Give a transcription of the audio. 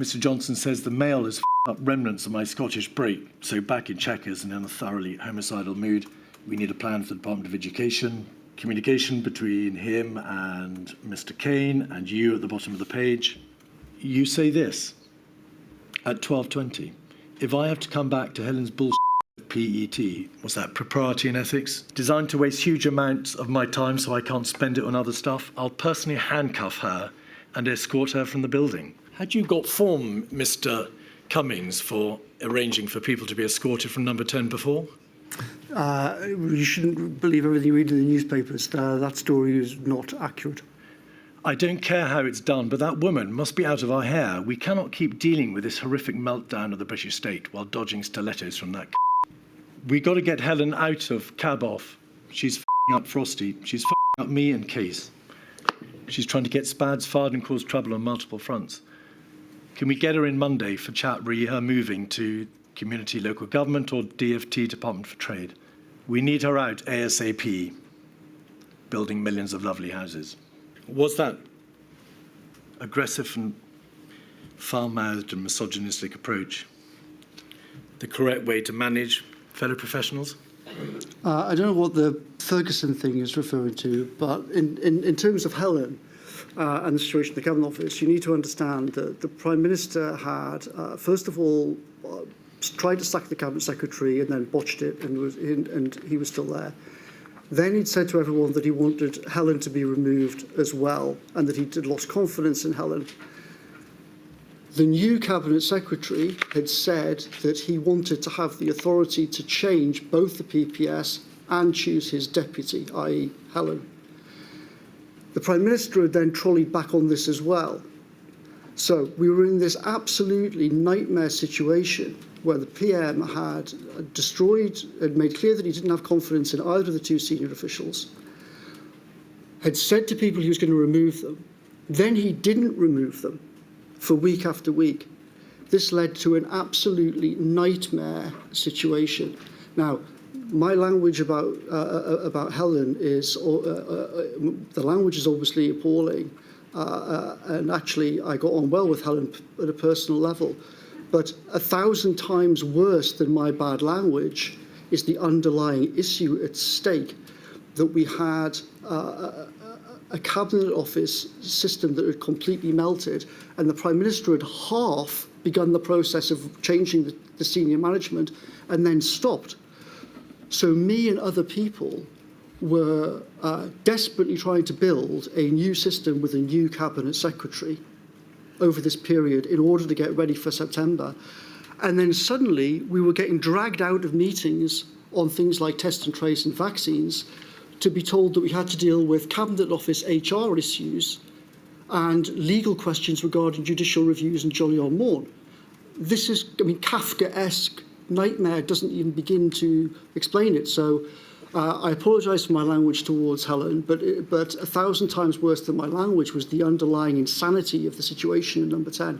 Mr. Johnson says the mail has up remnants of my Scottish break, so back in Chequers and in a thoroughly homicidal mood. We need a plan for the Department of Education. Communication between him and Mr. Kane and you at the bottom of the page. You say this at 12:20. If I have to come back to Helen's bullshit PET, what's that, propriety and ethics, designed to waste huge amounts of my time so I can't spend it on other stuff, I'll personally handcuff her and escort her from the building. Had you got form, Mr. Cummings, for arranging for people to be escorted from number 10 before? You shouldn't believe everything you read in the newspapers. That story is not accurate. I don't care how it's done, but that woman must be out of our hair. We cannot keep dealing with this horrific meltdown of the British state while dodging stilettos from that. We got to get Helen out of cab off. She's f***ing up Frosty. She's f***ing up me and Case. She's trying to get Spads fired and cause trouble on multiple fronts. Can we get her in Monday for chat re her moving to community local government or DFT Department for Trade? We need her out ASAP, building millions of lovely houses. Was that aggressive and foul-mouthed and misogynistic approach the correct way to manage fellow professionals? I don't know what the Ferguson thing is referring to, but in terms of Helen and the situation in the Cabinet Office, you need to understand that the Prime Minister had, first of all, tried to sack the Cabinet Secretary and then botched it, and he was still there. Then he'd said to everyone that he wanted Helen to be removed as well, and that he'd lost confidence in Helen. The new Cabinet Secretary had said that he wanted to have the authority to change both the PPS and choose his deputy, i.e. Helen. The Prime Minister had then trolleyed back on this as well. So we were in this absolutely nightmare situation where the PM had made clear that he didn't have confidence in either of the two senior officials, had said to people he was going to remove them, then he didn't remove them for week after week. This led to an absolutely nightmare situation. Now, my language about Helen is, the language is obviously appalling, and actually I got on well with Helen at a personal level. But 1,000 times worse than my bad language is the underlying issue at stake, that we had a Cabinet Office system that had completely melted, and the Prime Minister had half begun the process of changing the senior management and then stopped. So me and other people were desperately trying to build a new system with a new Cabinet Secretary over this period in order to get ready for September. And then suddenly we were getting dragged out of meetings on things like test and trace and vaccines to be told that we had to deal with Cabinet Office HR issues and legal questions regarding judicial reviews and Jolly on Morn. This is, I mean, Kafkaesque nightmare doesn't even begin to explain it. So I apologise for my language towards Helen, but 1,000 times worse than my language was the underlying insanity of the situation in number 10.